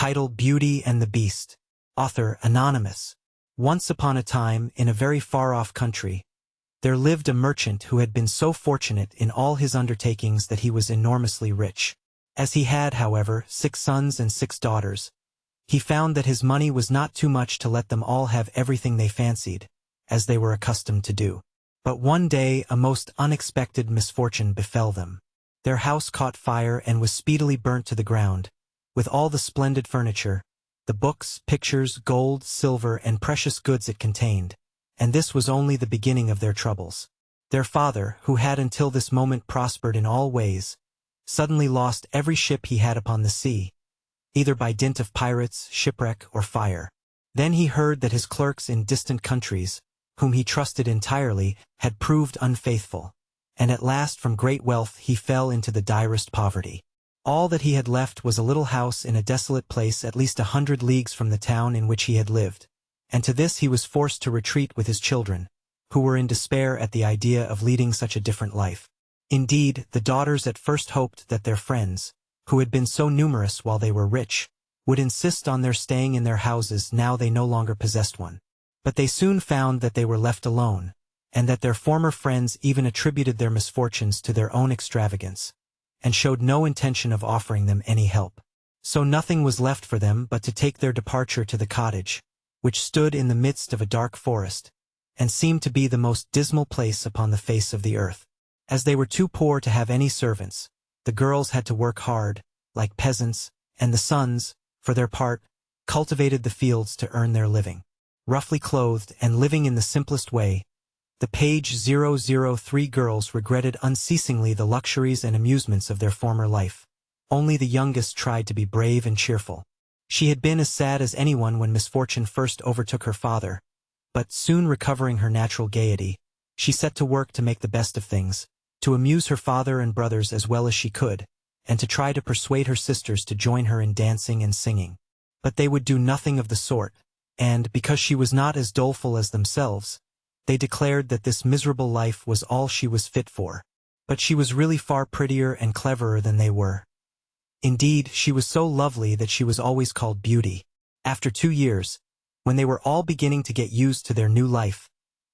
Title: Beauty and the Beast. Author: Anonymous. Once upon a time, in a very far-off country, there lived a merchant who had been so fortunate in all his undertakings that he was enormously rich. As he had, however, 6 sons and 6 daughters, he found that his money was not too much to let them all have everything they fancied, as they were accustomed to do. But one day a most unexpected misfortune befell them. Their house caught fire and was speedily burnt to the ground, with all the splendid furniture, the books, pictures, gold, silver, and precious goods it contained, and this was only the beginning of their troubles. Their father, who had until this moment prospered in all ways, suddenly lost every ship he had upon the sea, either by dint of pirates, shipwreck, or fire. Then he heard that his clerks in distant countries, whom he trusted entirely, had proved unfaithful, and at last from great wealth he fell into the direst poverty. All that he had left was a little house in a desolate place at least 100 leagues from the town in which he had lived, and to this he was forced to retreat with his children, who were in despair at the idea of leading such a different life. Indeed, the daughters at first hoped that their friends, who had been so numerous while they were rich, would insist on their staying in their houses now they no longer possessed one. But they soon found that they were left alone, and that their former friends even attributed their misfortunes to their own extravagance, and showed no intention of offering them any help. So nothing was left for them but to take their departure to the cottage, which stood in the midst of a dark forest, and seemed to be the most dismal place upon the face of the earth. As they were too poor to have any servants, the girls had to work hard, like peasants, and the sons, for their part, cultivated the fields to earn their living. Roughly clothed and living in the simplest way, the page 003 girls regretted unceasingly the luxuries and amusements of their former life. Only the youngest tried to be brave and cheerful. She had been as sad as anyone when misfortune first overtook her father, but soon recovering her natural gaiety, she set to work to make the best of things, to amuse her father and brothers as well as she could, and to try to persuade her sisters to join her in dancing and singing. But they would do nothing of the sort, and, because she was not as doleful as themselves, they declared that this miserable life was all she was fit for. But she was really far prettier and cleverer than they were. Indeed, she was so lovely that she was always called Beauty. After 2 years, when they were all beginning to get used to their new life,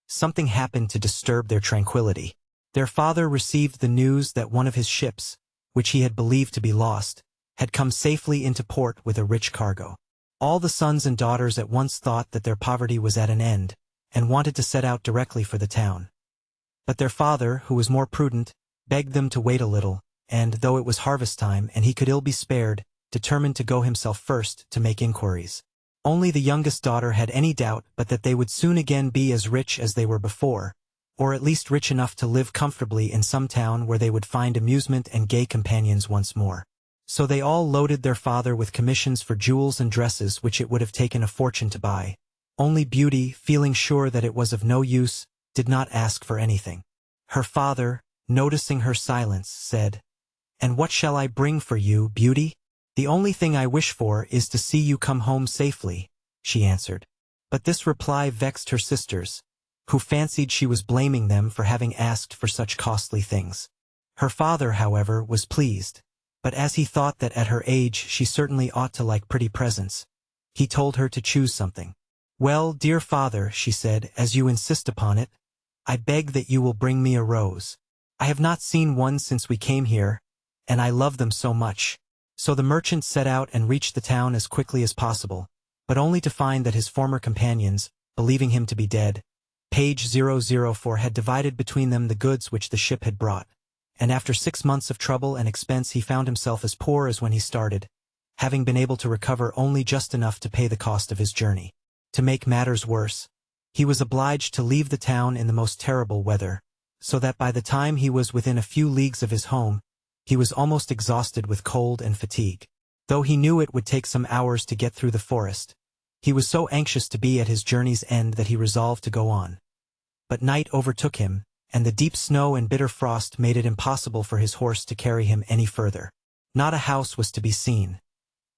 something happened to disturb their tranquility. Their father received the news that one of his ships, which he had believed to be lost, had come safely into port with a rich cargo. All the sons and daughters at once thought that their poverty was at an end, and wanted to set out directly for the town. But their father, who was more prudent, begged them to wait a little, and, though it was harvest time and he could ill be spared, determined to go himself first to make inquiries. Only the youngest daughter had any doubt but that they would soon again be as rich as they were before, or at least rich enough to live comfortably in some town where they would find amusement and gay companions once more. So they all loaded their father with commissions for jewels and dresses which it would have taken a fortune to buy. Only Beauty, feeling sure that it was of no use, did not ask for anything. Her father, noticing her silence, said, "And what shall I bring for you, Beauty?" "The only thing I wish for is to see you come home safely," she answered. But this reply vexed her sisters, who fancied she was blaming them for having asked for such costly things. Her father, however, was pleased, but as he thought that at her age she certainly ought to like pretty presents, he told her to choose something. "Well, dear father," she said, "as you insist upon it, I beg that you will bring me a rose. I have not seen one since we came here, and I love them so much." So the merchant set out and reached the town as quickly as possible, but only to find that his former companions, believing him to be dead, page 004 had divided between them the goods which the ship had brought, and after 6 months of trouble and expense he found himself as poor as when he started, having been able to recover only just enough to pay the cost of his journey. To make matters worse, he was obliged to leave the town in the most terrible weather, so that by the time he was within a few leagues of his home, he was almost exhausted with cold and fatigue. Though he knew it would take some hours to get through the forest, he was so anxious to be at his journey's end that he resolved to go on. But night overtook him, and the deep snow and bitter frost made it impossible for his horse to carry him any further. Not a house was to be seen.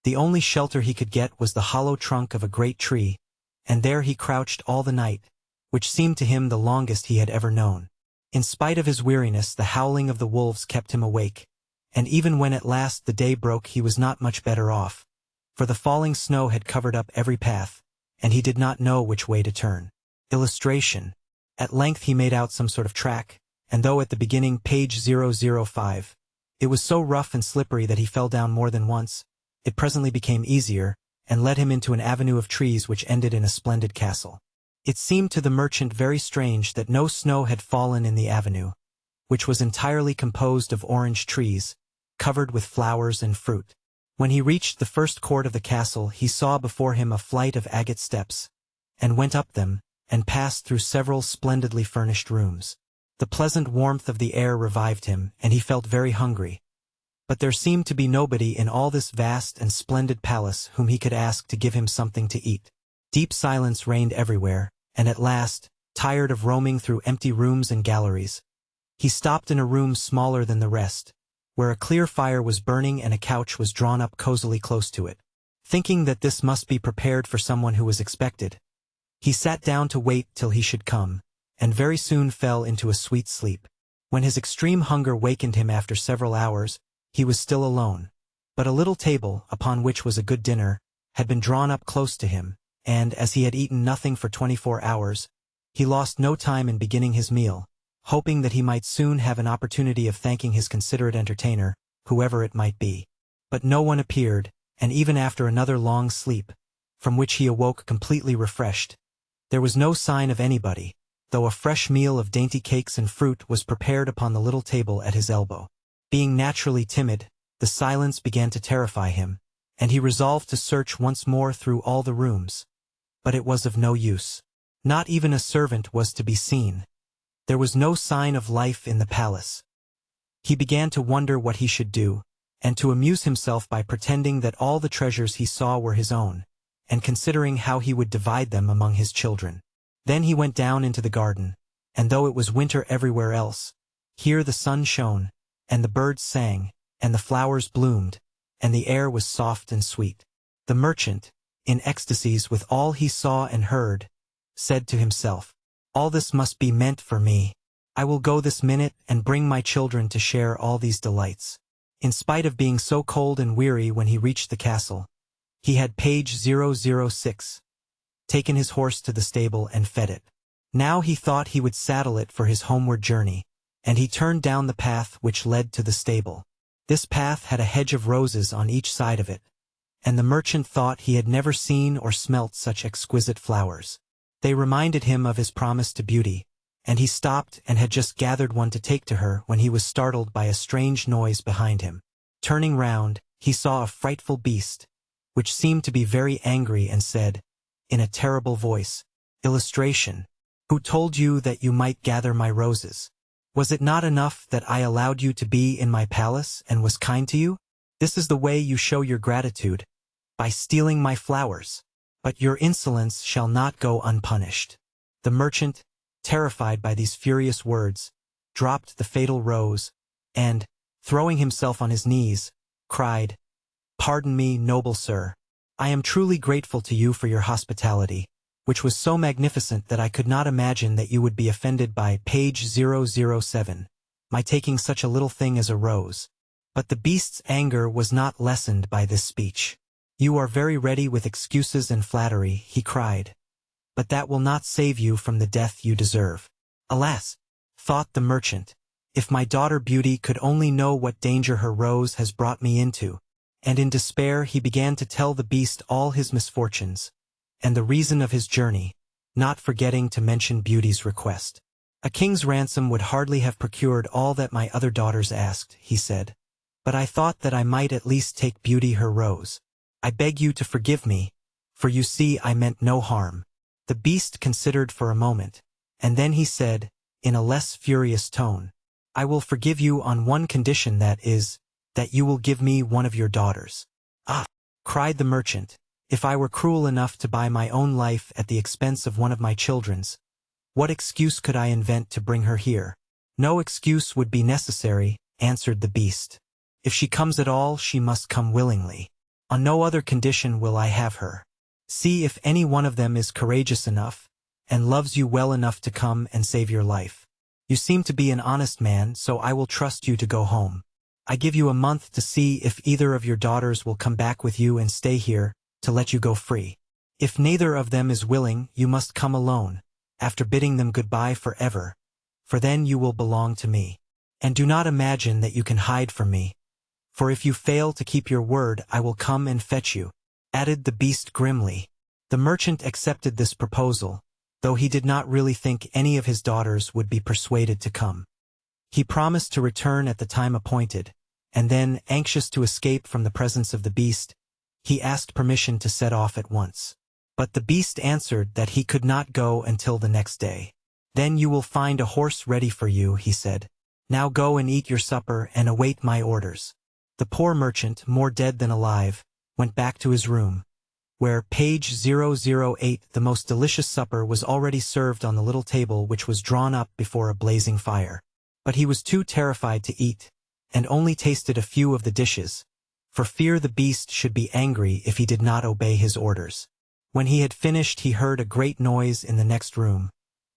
The only shelter he could get was the hollow trunk of a great tree, and there he crouched all the night, which seemed to him the longest he had ever known. In spite of his weariness, the howling of the wolves kept him awake, and even when at last the day broke he was not much better off, for the falling snow had covered up every path, and he did not know which way to turn. Illustration. At length he made out some sort of track, and though at the beginning page 005, it was so rough and slippery that he fell down more than once, it presently became easier, and led him into an avenue of trees which ended in a splendid castle. It seemed to the merchant very strange that no snow had fallen in the avenue, which was entirely composed of orange trees, covered with flowers and fruit. When he reached the first court of the castle, he saw before him a flight of agate steps, and went up them, and passed through several splendidly furnished rooms. The pleasant warmth of the air revived him, and he felt very hungry. But there seemed to be nobody in all this vast and splendid palace whom he could ask to give him something to eat. Deep silence reigned everywhere, and at last, tired of roaming through empty rooms and galleries, he stopped in a room smaller than the rest, where a clear fire was burning and a couch was drawn up cosily close to it. Thinking that this must be prepared for someone who was expected, he sat down to wait till he should come, and very soon fell into a sweet sleep. When his extreme hunger wakened him after several hours, he was still alone, but a little table, upon which was a good dinner, had been drawn up close to him, and, as he had eaten nothing for 24 hours, he lost no time in beginning his meal, hoping that he might soon have an opportunity of thanking his considerate entertainer, whoever it might be. But no one appeared, and even after another long sleep, from which he awoke completely refreshed, there was no sign of anybody, though a fresh meal of dainty cakes and fruit was prepared upon the little table at his elbow. Being naturally timid, the silence began to terrify him, and he resolved to search once more through all the rooms. But it was of no use. Not even a servant was to be seen. There was no sign of life in the palace. He began to wonder what he should do, and to amuse himself by pretending that all the treasures he saw were his own, and considering how he would divide them among his children. Then he went down into the garden, and though it was winter everywhere else, here the sun shone, and the birds sang, and the flowers bloomed, and the air was soft and sweet. The merchant, in ecstasies with all he saw and heard, said to himself, "All this must be meant for me. I will go this minute and bring my children to share all these delights." In spite of being so cold and weary when he reached the castle, he had page 006 taken his horse to the stable and fed it. Now he thought he would saddle it for his homeward journey, and he turned down the path which led to the stable. This path had a hedge of roses on each side of it, and the merchant thought he had never seen or smelt such exquisite flowers. They reminded him of his promise to Beauty, and he stopped and had just gathered one to take to her when he was startled by a strange noise behind him. Turning round, he saw a frightful beast, which seemed to be very angry and said, in a terrible voice, Illustration. Who told you that you might gather my roses? Was it not enough that I allowed you to be in my palace and was kind to you? This is the way you show your gratitude, by stealing my flowers. But your insolence shall not go unpunished. The merchant, terrified by these furious words, dropped the fatal rose, and, throwing himself on his knees, cried, "Pardon me, noble sir. I am truly grateful to you for your hospitality, which was so magnificent that I could not imagine that you would be offended by page 007, my taking such a little thing as a rose." But the beast's anger was not lessened by this speech. "You are very ready with excuses and flattery," he cried, "but that will not save you from the death you deserve." "Alas," thought the merchant, "if my daughter Beauty could only know what danger her rose has brought me into." And in despair he began to tell the beast all his misfortunes, and the reason of his journey, not forgetting to mention Beauty's request. "A king's ransom would hardly have procured all that my other daughters asked," he said, "but I thought that I might at least take Beauty her rose. I beg you to forgive me, for you see I meant no harm." The beast considered for a moment, and then he said, in a less furious tone, "I will forgive you on one condition, that is, that you will give me one of your daughters." "Ah!" cried the merchant, "if I were cruel enough to buy my own life at the expense of one of my children's, what excuse could I invent to bring her here?" "No excuse would be necessary," answered the beast. "If she comes at all, she must come willingly. On no other condition will I have her. See if any one of them is courageous enough, and loves you well enough to come and save your life. You seem to be an honest man, so I will trust you to go home." I give you a month to see if either of your daughters will come back with you and stay here, to let you go free. If neither of them is willing, you must come alone, after bidding them goodbye forever, for then you will belong to me. And do not imagine that you can hide from me, for if you fail to keep your word I will come and fetch you," added the beast grimly. The merchant accepted this proposal, though he did not really think any of his daughters would be persuaded to come. He promised to return at the time appointed, and then, anxious to escape from the presence of the beast, he asked permission to set off at once. But the beast answered that he could not go until the next day. "Then you will find a horse ready for you," he said. "Now go and eat your supper and await my orders." The poor merchant, more dead than alive, went back to his room, where, page 008, the most delicious supper was already served on the little table which was drawn up before a blazing fire. But he was too terrified to eat, and only tasted a few of the dishes, for fear the beast should be angry if he did not obey his orders. When he had finished he heard a great noise in the next room,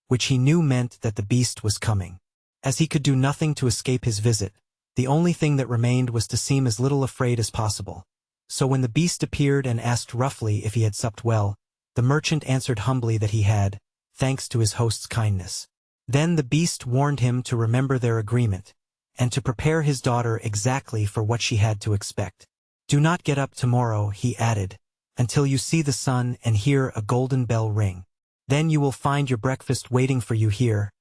which he knew meant that the beast was coming. As he could do nothing to escape his visit, the only thing that remained was to seem as little afraid as possible. So when the beast appeared and asked roughly if he had supped well, the merchant answered humbly that he had, thanks to his host's kindness. Then the beast warned him to remember their agreement, and to prepare his daughter exactly for what she had to expect. "Do not get up tomorrow," he added, "until you see the sun and hear a golden bell ring. Then you will find your breakfast waiting for you here,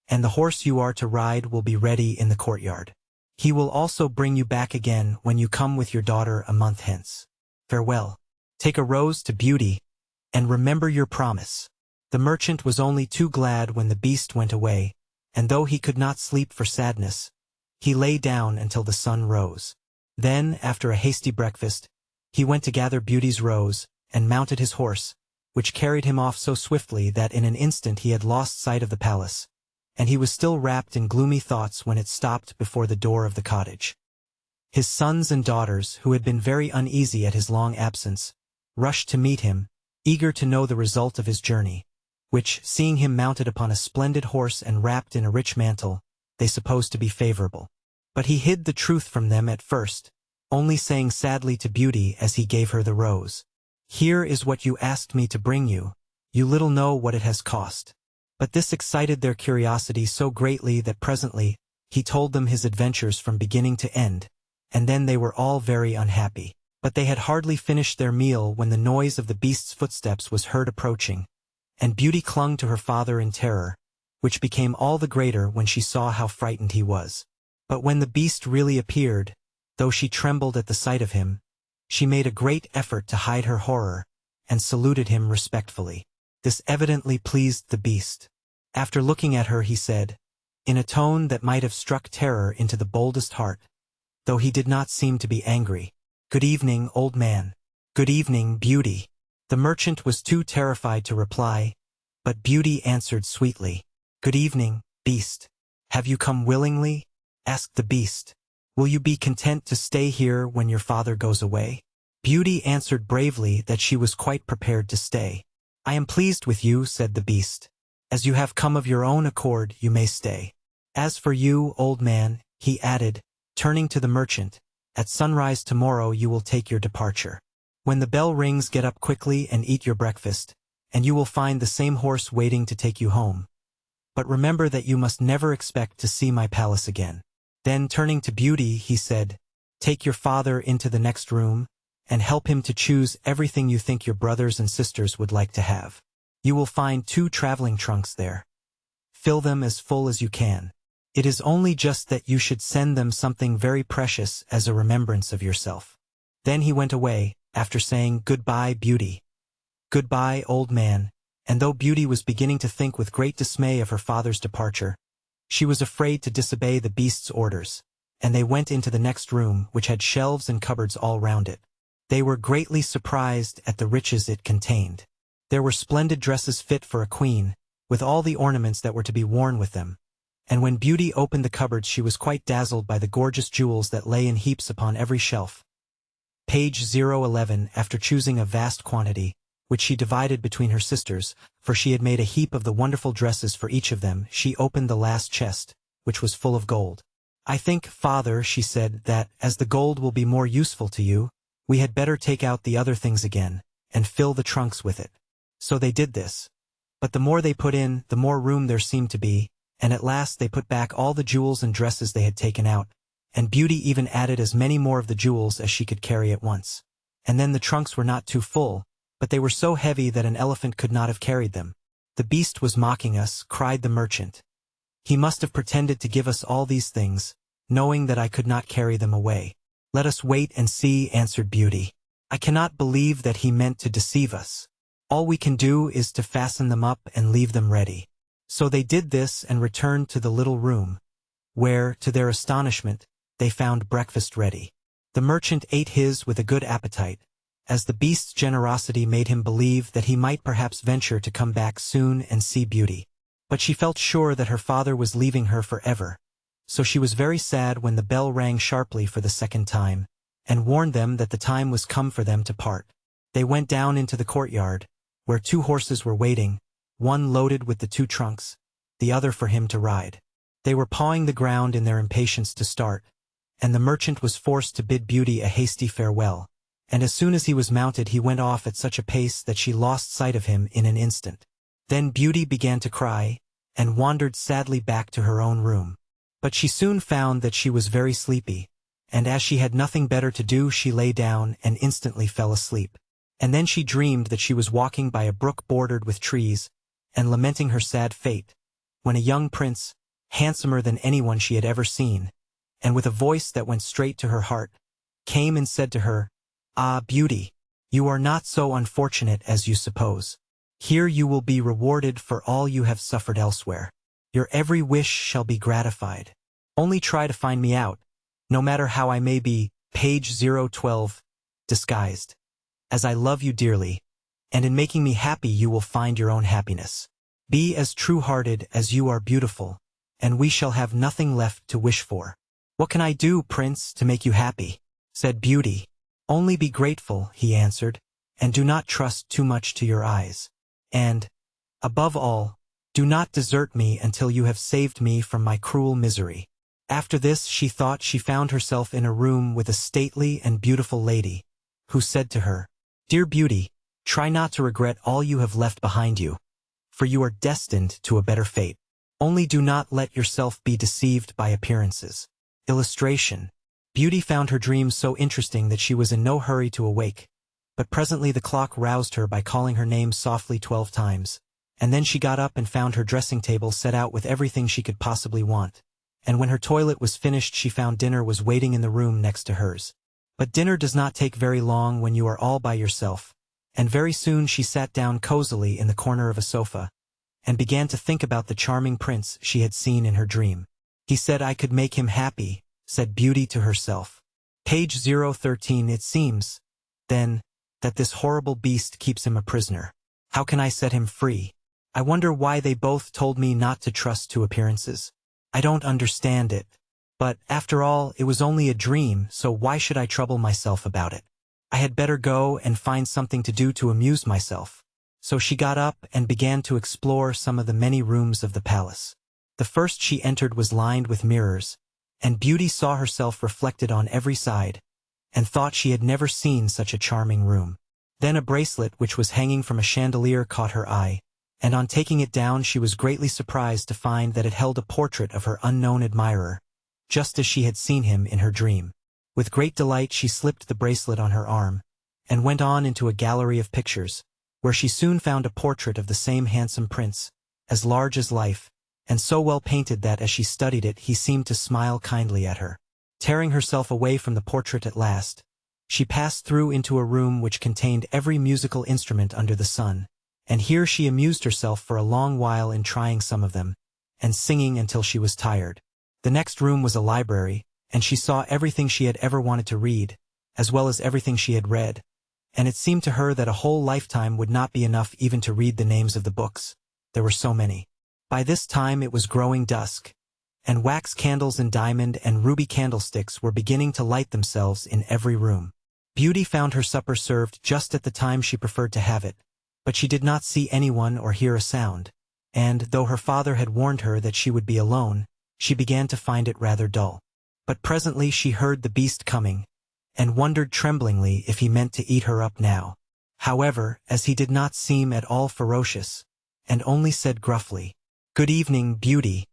and the horse you are to ride will be ready in the courtyard. He will also bring you back again when you come with your daughter a month hence. Farewell. Take a rose to Beauty, and remember your promise." The merchant was only too glad when the beast went away, and though he could not sleep for sadness, he lay down until the sun rose. Then, after a hasty breakfast, he went to gather Beauty's rose, and mounted his horse, which carried him off so swiftly that in an instant he had lost sight of the palace, and he was still wrapped in gloomy thoughts when it stopped before the door of the cottage. His sons and daughters, who had been very uneasy at his long absence, rushed to meet him, eager to know the result of his journey, which, seeing him mounted upon a splendid horse and wrapped in a rich mantle, they supposed to be favorable. But he hid the truth from them at first, only saying sadly to Beauty as he gave her the rose, "Here is what you asked me to bring you. You little know what it has cost." But this excited their curiosity so greatly that presently he told them his adventures from beginning to end, and then they were all very unhappy. But they had hardly finished their meal when the noise of the beast's footsteps was heard approaching, and Beauty clung to her father in terror, which became all the greater when she saw how frightened he was. But when the beast really appeared, though she trembled at the sight of him, she made a great effort to hide her horror, and saluted him respectfully. This evidently pleased the beast. After looking at her he said, in a tone that might have struck terror into the boldest heart, though he did not seem to be angry, "Good evening, old man." "Good evening, Beauty." The merchant was too terrified to reply, but Beauty answered sweetly, "Good evening, beast. Have you come willingly?" asked the beast. "Will you be content to stay here when your father goes away?" Beauty answered bravely that she was quite prepared to stay. "I am pleased with you," said the beast. "As you have come of your own accord, you may stay. As for you, old man," he added, turning to the merchant, "at sunrise tomorrow you will take your departure. When the bell rings, get up quickly and eat your breakfast, and you will find the same horse waiting to take you home. But remember that you must never expect to see my palace again." Then turning to Beauty, he said, "Take your father into the next room, and help him to choose everything you think your brothers and sisters would like to have. You will find 2 traveling trunks there. Fill them as full as you can. It is only just that you should send them something very precious as a remembrance of yourself." Then he went away, after saying, "Goodbye, Beauty." "Goodbye, old man," and though Beauty was beginning to think with great dismay of her father's departure, she was afraid to disobey the beast's orders, and they went into the next room, which had shelves and cupboards all round it. They were greatly surprised at the riches it contained. There were splendid dresses fit for a queen, with all the ornaments that were to be worn with them, and when Beauty opened the cupboards she was quite dazzled by the gorgeous jewels that lay in heaps upon every shelf. Page 011. After choosing a vast quantity, which she divided between her sisters, for she had made a heap of the wonderful dresses for each of them, she opened the last chest, which was full of gold. "I think, father," she said, "that, as the gold will be more useful to you, we had better take out the other things again, and fill the trunks with it." So they did this. But the more they put in, the more room there seemed to be, and at last they put back all the jewels and dresses they had taken out, and Beauty even added as many more of the jewels as she could carry at once. And then the trunks were not too full, but they were so heavy that an elephant could not have carried them. "The beast was mocking us," cried the merchant. "He must have pretended to give us all these things, knowing that I could not carry them away." "Let us wait and see," answered Beauty. "I cannot believe that he meant to deceive us. All we can do is to fasten them up and leave them ready." So they did this and returned to the little room, where, to their astonishment, they found breakfast ready. The merchant ate his with a good appetite, as the beast's generosity made him believe that he might perhaps venture to come back soon and see Beauty. But she felt sure that her father was leaving her forever, so she was very sad when the bell rang sharply for the second time, and warned them that the time was come for them to part. They went down into the courtyard, where 2 horses were waiting, one loaded with the 2 trunks, the other for him to ride. They were pawing the ground in their impatience to start, and the merchant was forced to bid Beauty a hasty farewell, and as soon as he was mounted he went off at such a pace that she lost sight of him in an instant. Then Beauty began to cry, and wandered sadly back to her own room. But she soon found that she was very sleepy, and as she had nothing better to do she lay down and instantly fell asleep. And then she dreamed that she was walking by a brook bordered with trees, and lamenting her sad fate, when a young prince, handsomer than anyone she had ever seen, and with a voice that went straight to her heart, came and said to her, "Ah, Beauty, you are not so unfortunate as you suppose. Here you will be rewarded for all you have suffered elsewhere. Your every wish shall be gratified. Only try to find me out, no matter how I may be, page 012, disguised, as I love you dearly, and in making me happy you will find your own happiness. Be as true-hearted as you are beautiful, and we shall have nothing left to wish for." "What can I do, Prince, to make you happy?" said Beauty. "Only be grateful," he answered, "and do not trust too much to your eyes. And, above all, do not desert me until you have saved me from my cruel misery." After this she thought she found herself in a room with a stately and beautiful lady, who said to her, "Dear Beauty, try not to regret all you have left behind you, for you are destined to a better fate. Only do not let yourself be deceived by appearances." Illustration. Beauty found her dream so interesting that she was in no hurry to awake, but presently the clock roused her by calling her name softly 12 times, and then she got up and found her dressing table set out with everything she could possibly want, and when her toilet was finished she found dinner was waiting in the room next to hers. But dinner does not take very long when you are all by yourself, and very soon she sat down cozily in the corner of a sofa, and began to think about the charming prince she had seen in her dream. "He said I could make him happy," said Beauty to herself. Page 013. "It seems, then, that this horrible beast keeps him a prisoner. How can I set him free? I wonder why they both told me not to trust to appearances. I don't understand it. But, after all, it was only a dream, so why should I trouble myself about it? I had better go and find something to do to amuse myself." So she got up and began to explore some of the many rooms of the palace. The first she entered was lined with mirrors, and Beauty saw herself reflected on every side, and thought she had never seen such a charming room. Then a bracelet which was hanging from a chandelier caught her eye, and on taking it down she was greatly surprised to find that it held a portrait of her unknown admirer, just as she had seen him in her dream. With great delight she slipped the bracelet on her arm, and went on into a gallery of pictures, where she soon found a portrait of the same handsome prince, as large as life, and so well painted that as she studied it he seemed to smile kindly at her. Tearing herself away from the portrait at last, she passed through into a room which contained every musical instrument under the sun, and here she amused herself for a long while in trying some of them, and singing until she was tired. The next room was a library, and she saw everything she had ever wanted to read, as well as everything she had read, and it seemed to her that a whole lifetime would not be enough even to read the names of the books. There were so many. By this time it was growing dusk, and wax candles and diamond and ruby candlesticks were beginning to light themselves in every room. Beauty found her supper served just at the time she preferred to have it, but she did not see anyone or hear a sound, and, though her father had warned her that she would be alone, she began to find it rather dull. But presently she heard the beast coming, and wondered tremblingly if he meant to eat her up now. However, as he did not seem at all ferocious, and only said gruffly, "Good evening, Beauty,"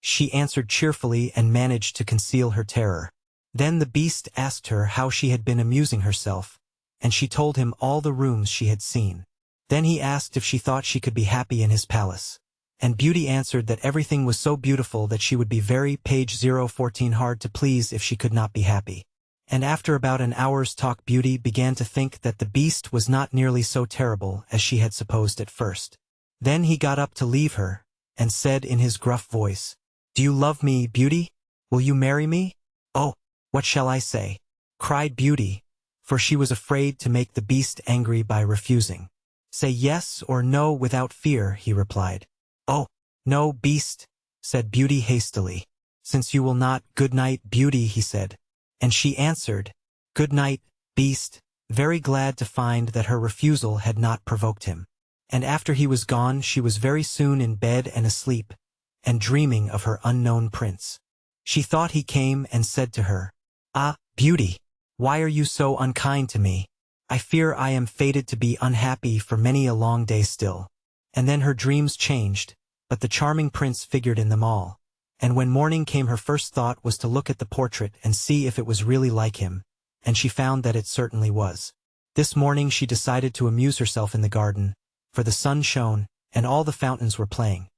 she answered cheerfully and managed to conceal her terror. Then the beast asked her how she had been amusing herself, and she told him all the rooms she had seen. Then he asked if she thought she could be happy in his palace, and Beauty answered that everything was so beautiful that she would be very page 014 hard to please if she could not be happy. And after about an hour's talk Beauty began to think that the beast was not nearly so terrible as she had supposed at first. Then he got up to leave her, and said in his gruff voice, "Do you love me, Beauty? Will you marry me?" "Oh, what shall I say?" cried Beauty, for she was afraid to make the beast angry by refusing. "Say yes or no without fear," he replied. "Oh, no, beast," said Beauty hastily. "Since you will not, good night, Beauty," he said. And she answered, "Good night, beast," very glad to find that her refusal had not provoked him. And after he was gone she was very soon in bed and asleep, and dreaming of her unknown prince. She thought he came and said to her, "Ah, Beauty, why are you so unkind to me? I fear I am fated to be unhappy for many a long day still." And then her dreams changed, but the charming prince figured in them all. And when morning came her first thought was to look at the portrait and see if it was really like him, and she found that it certainly was. This morning she decided to amuse herself in the garden, for the sun shone, and all the fountains were playing.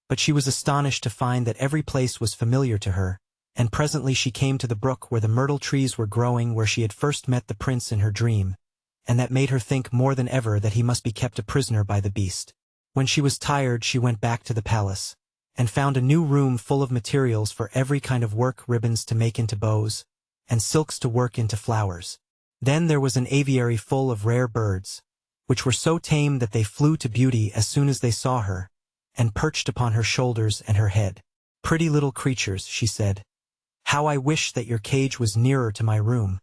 But she was astonished to find that every place was familiar to her, and presently she came to the brook where the myrtle trees were growing where she had first met the prince in her dream, and that made her think more than ever that he must be kept a prisoner by the beast. When she was tired she went back to the palace, and found a new room full of materials for every kind of work, ribbons to make into bows, and silks to work into flowers. Then there was an aviary full of rare birds, which were so tame that they flew to Beauty as soon as they saw her, and perched upon her shoulders and her head. "Pretty little creatures," she said, "how I wish that your cage was nearer to my room,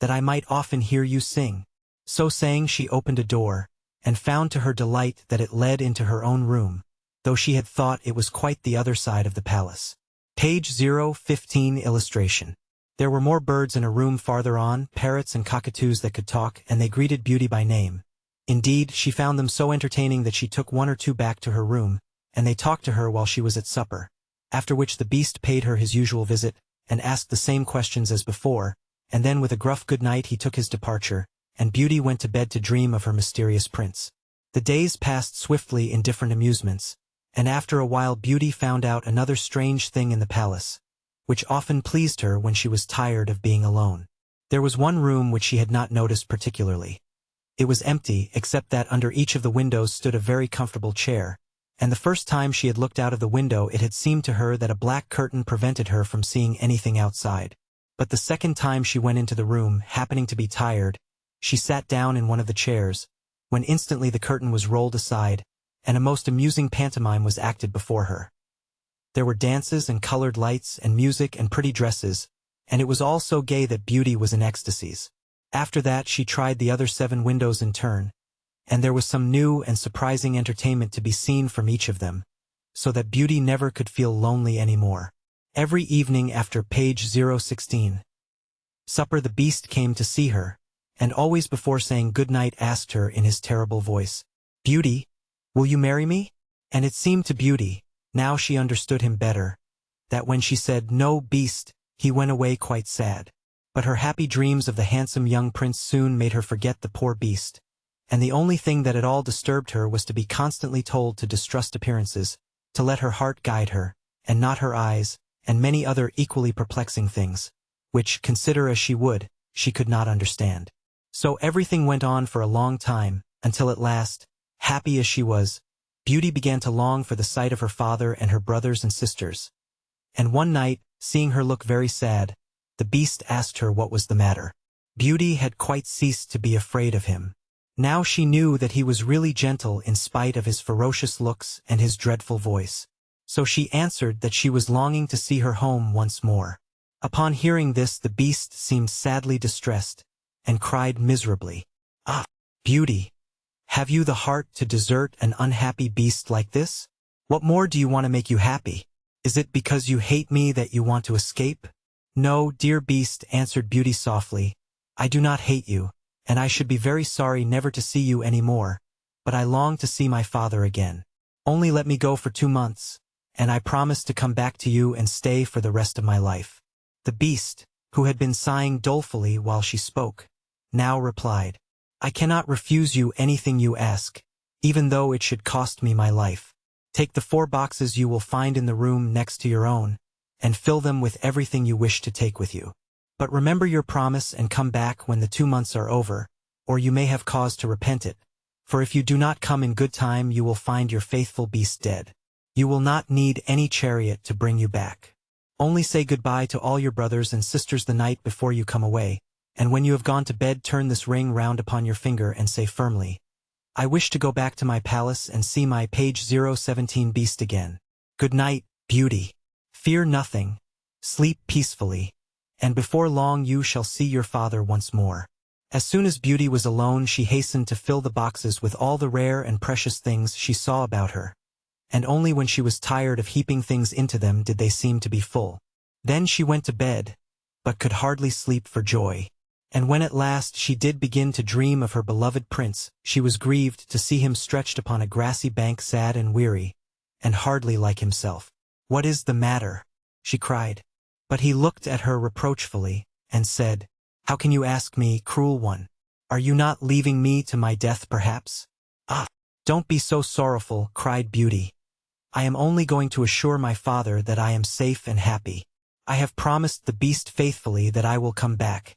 that I might often hear you sing." So saying she opened a door, and found to her delight that it led into her own room, though she had thought it was quite the other side of the palace. Page 015 illustration. There were more birds in a room farther on, parrots and cockatoos that could talk, and they greeted Beauty by name. Indeed, she found them so entertaining that she took one or two back to her room, and they talked to her while she was at supper, after which the beast paid her his usual visit, and asked the same questions as before, and then with a gruff good night he took his departure, and Beauty went to bed to dream of her mysterious prince. The days passed swiftly in different amusements, and after a while Beauty found out another strange thing in the palace, which often pleased her when she was tired of being alone. There was one room which she had not noticed particularly. It was empty, except that under each of the windows stood a very comfortable chair, and the first time she had looked out of the window it had seemed to her that a black curtain prevented her from seeing anything outside. But the second time she went into the room, happening to be tired, she sat down in one of the chairs, when instantly the curtain was rolled aside, and a most amusing pantomime was acted before her. There were dances and colored lights and music and pretty dresses, and it was all so gay that Beauty was in ecstasies. After that she tried the other 7 windows in turn, and there was some new and surprising entertainment to be seen from each of them, so that Beauty never could feel lonely any more. Every evening after page 016 supper the beast came to see her, and always before saying good night asked her in his terrible voice, "Beauty, will you marry me?" And it seemed to Beauty, now she understood him better, that when she said, "No, beast," he went away quite sad. But her happy dreams of the handsome young prince soon made her forget the poor beast, and the only thing that at all disturbed her was to be constantly told to distrust appearances, to let her heart guide her, and not her eyes, and many other equally perplexing things, which, consider as she would, she could not understand. So everything went on for a long time, until at last, happy as she was, Beauty began to long for the sight of her father and her brothers and sisters. And one night, seeing her look very sad, the beast asked her what was the matter. Beauty had quite ceased to be afraid of him. Now she knew that he was really gentle in spite of his ferocious looks and his dreadful voice. So she answered that she was longing to see her home once more. Upon hearing this the beast seemed sadly distressed, and cried miserably, "Ah, Beauty, have you the heart to desert an unhappy beast like this? What more do you want to make you happy? Is it because you hate me that you want to escape? "No, dear beast," answered Beauty softly, "I do not hate you, and I should be very sorry never to see you any more, but I long to see my father again. Only let me go for 2 months, and I promise to come back to you and stay for the rest of my life." The beast, who had been sighing dolefully while she spoke, now replied, "I cannot refuse you anything you ask, even though it should cost me my life. Take the 4 boxes you will find in the room next to your own, and fill them with everything you wish to take with you. But remember your promise and come back when the 2 months are over, or you may have cause to repent it, for if you do not come in good time you will find your faithful beast dead. You will not need any chariot to bring you back. Only say goodbye to all your brothers and sisters the night before you come away, and when you have gone to bed turn this ring round upon your finger and say firmly, 'I wish to go back to my palace and see my page 017 beast again. Good night, Beauty. Fear nothing, sleep peacefully, and before long you shall see your father once more.'" As soon as Beauty was alone she hastened to fill the boxes with all the rare and precious things she saw about her, and only when she was tired of heaping things into them did they seem to be full. Then she went to bed, but could hardly sleep for joy. And when at last she did begin to dream of her beloved prince, she was grieved to see him stretched upon a grassy bank sad and weary, and hardly like himself. "What is the matter?" she cried. But he looked at her reproachfully, and said, "How can you ask me, cruel one? Are you not leaving me to my death perhaps?" "Ah, don't be so sorrowful," cried Beauty. "I am only going to assure my father that I am safe and happy. I have promised the beast faithfully that I will come back,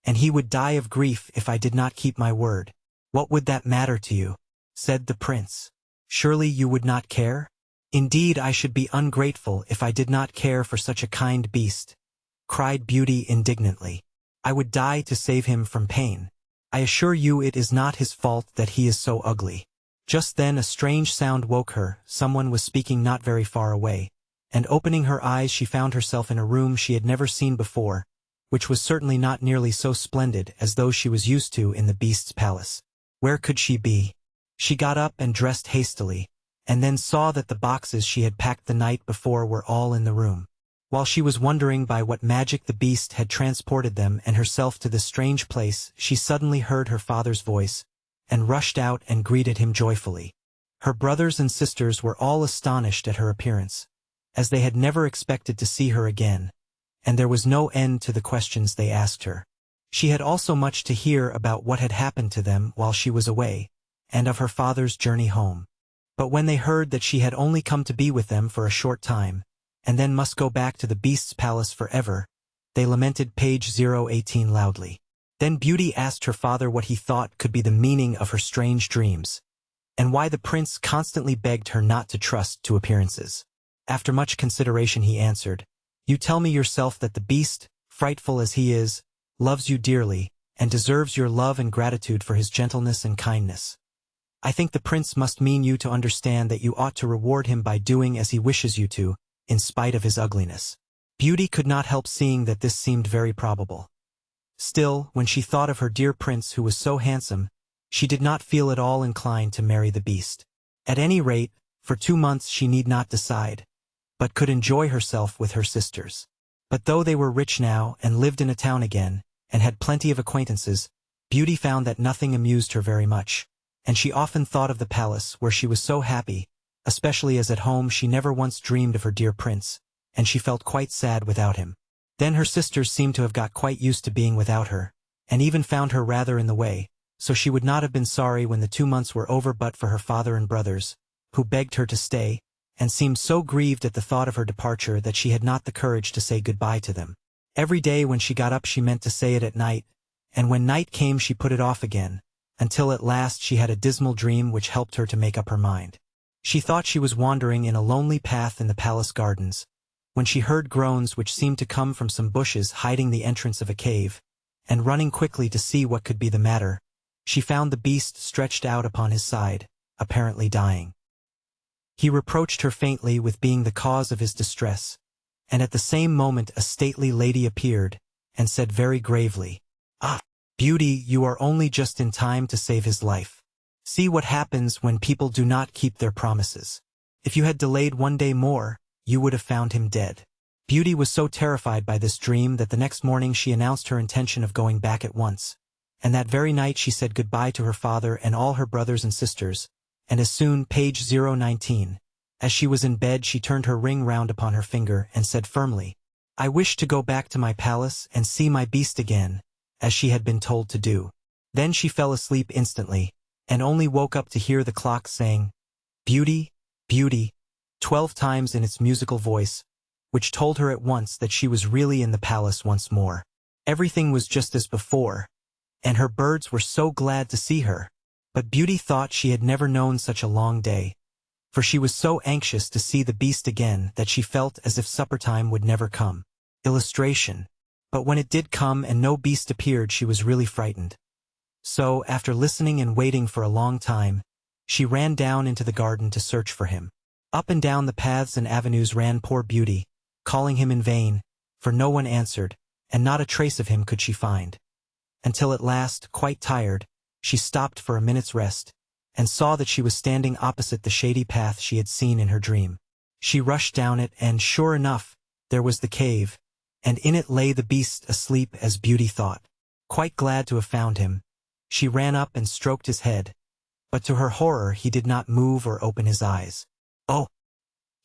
and he would die of grief if I did not keep my word." "What would that matter to you?" said the prince. "Surely you would not care?" "Indeed, I should be ungrateful if I did not care for such a kind beast," cried Beauty indignantly. "I would die to save him from pain. I assure you it is not his fault that he is so ugly." Just then a strange sound woke her. Someone was speaking not very far away, and opening her eyes she found herself in a room she had never seen before, which was certainly not nearly so splendid as those she was used to in the beast's palace. Where could she be? She got up and dressed hastily, and then saw that the boxes she had packed the night before were all in the room. While she was wondering by what magic the beast had transported them and herself to this strange place, she suddenly heard her father's voice, and rushed out and greeted him joyfully. Her brothers and sisters were all astonished at her appearance, as they had never expected to see her again, and there was no end to the questions they asked her. She had also much to hear about what had happened to them while she was away, and of her father's journey home. But when they heard that she had only come to be with them for a short time, and then must go back to the beast's palace forever, they lamented page 018 loudly. Then Beauty asked her father what he thought could be the meaning of her strange dreams, and why the prince constantly begged her not to trust to appearances. After much consideration he answered, "You tell me yourself that the beast, frightful as he is, loves you dearly, and deserves your love and gratitude for his gentleness and kindness. I think the prince must mean you to understand that you ought to reward him by doing as he wishes you to, in spite of his ugliness." Beauty could not help seeing that this seemed very probable. Still, when she thought of her dear prince who was so handsome, she did not feel at all inclined to marry the beast. At any rate, for 2 months she need not decide, but could enjoy herself with her sisters. But though they were rich now, and lived in a town again, and had plenty of acquaintances, Beauty found that nothing amused her very much, and she often thought of the palace where she was so happy, especially as at home she never once dreamed of her dear prince, and she felt quite sad without him. Then her sisters seemed to have got quite used to being without her, and even found her rather in the way, so she would not have been sorry when the 2 months were over but for her father and brothers, who begged her to stay, and seemed so grieved at the thought of her departure that she had not the courage to say goodbye to them. Every day when she got up she meant to say it at night, and when night came she put it off again, until at last she had a dismal dream which helped her to make up her mind. She thought she was wandering in a lonely path in the palace gardens, when she heard groans which seemed to come from some bushes hiding the entrance of a cave, and running quickly to see what could be the matter, she found the beast stretched out upon his side, apparently dying. He reproached her faintly with being the cause of his distress, and at the same moment a stately lady appeared, and said very gravely, "Ah, Beauty, you are only just in time to save his life. See what happens when people do not keep their promises. If you had delayed 1 day more, you would have found him dead." Beauty was so terrified by this dream that the next morning she announced her intention of going back at once, and that very night she said goodbye to her father and all her brothers and sisters, and as soon, page 019. As she was in bed she turned her ring round upon her finger and said firmly, "I wish to go back to my palace and see my beast again," as she had been told to do. Then she fell asleep instantly, and only woke up to hear the clock saying, "Beauty, Beauty," 12 times in its musical voice, which told her at once that she was really in the palace once more. Everything was just as before, and her birds were so glad to see her. But Beauty thought she had never known such a long day, for she was so anxious to see the beast again that she felt as if supper time would never come. Illustration. But when it did come and no beast appeared, she was really frightened. So, after listening and waiting for a long time, she ran down into the garden to search for him. Up and down the paths and avenues ran poor Beauty, calling him in vain, for no one answered, and not a trace of him could she find. Until at last, quite tired, she stopped for a minute's rest, and saw that she was standing opposite the shady path she had seen in her dream. She rushed down it, and sure enough, there was the cave, and in it lay the beast asleep as Beauty thought. Quite glad to have found him, she ran up and stroked his head, but to her horror he did not move or open his eyes. "Oh,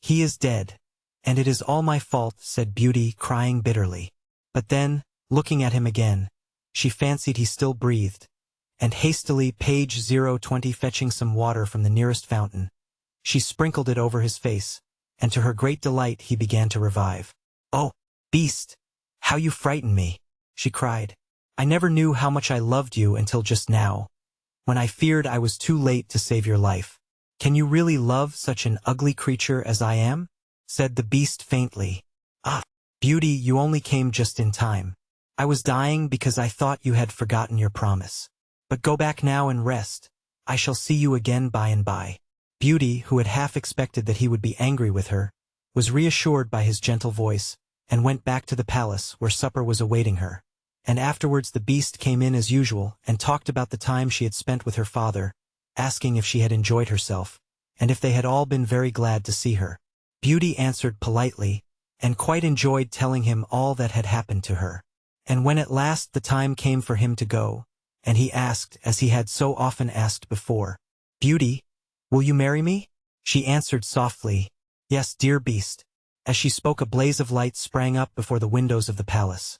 he is dead, and it is all my fault," said Beauty, crying bitterly. But then, looking at him again, she fancied he still breathed, and hastily, page 020, fetching some water from the nearest fountain, she sprinkled it over his face, and to her great delight he began to revive. "Oh, beast, how you frightened me," she cried. "I never knew how much I loved you until just now, when I feared I was too late to save your life. Can you really love such an ugly creature as I am?" said the beast faintly. "Ah, Beauty, you only came just in time. I was dying because I thought you had forgotten your promise. But go back now and rest. I shall see you again by and by." Beauty, who had half expected that he would be angry with her, was reassured by his gentle voice, and went back to the palace where supper was awaiting her. And afterwards the beast came in as usual and talked about the time she had spent with her father, asking if she had enjoyed herself, and if they had all been very glad to see her. Beauty answered politely, and quite enjoyed telling him all that had happened to her. And when at last the time came for him to go, and he asked, as he had so often asked before, "Beauty, will you marry me?" she answered softly, "Yes, dear beast." As she spoke, a blaze of light sprang up before the windows of the palace.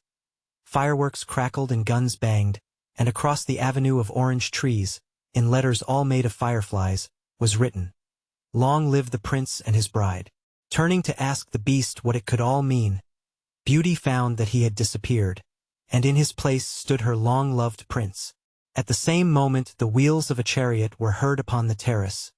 Fireworks crackled and guns banged, and across the avenue of orange trees, in letters all made of fireflies, was written, "Long live the prince and his bride." Turning to ask the beast what it could all mean, Beauty found that he had disappeared, and in his place stood her long-loved prince. At the same moment the wheels of a chariot were heard upon the terrace,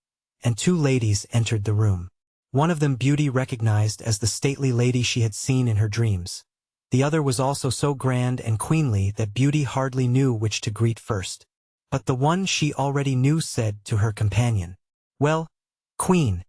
and 2 ladies entered the room. One of them Beauty recognized as the stately lady she had seen in her dreams. The other was also so grand and queenly that Beauty hardly knew which to greet first. But the one she already knew said to her companion, "Well, Queen,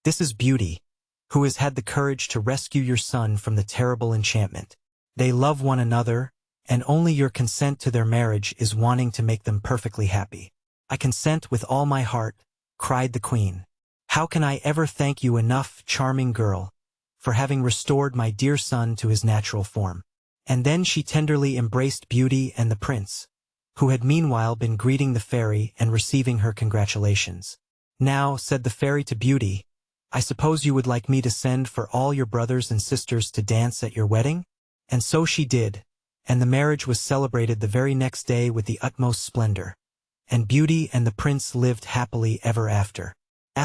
this is Beauty, who has had the courage to rescue your son from the terrible enchantment. They love one another, and only your consent to their marriage is wanting to make them perfectly happy." "I consent with all my heart," cried the queen. "How can I ever thank you enough, charming girl, for having restored my dear son to his natural form?" And then she tenderly embraced Beauty and the prince, who had meanwhile been greeting the fairy and receiving her congratulations. "Now," said the fairy to Beauty, "I suppose you would like me to send for all your brothers and sisters to dance at your wedding?" And so she did, and the marriage was celebrated the very next day with the utmost splendor, and Beauty and the prince lived happily ever after. ******.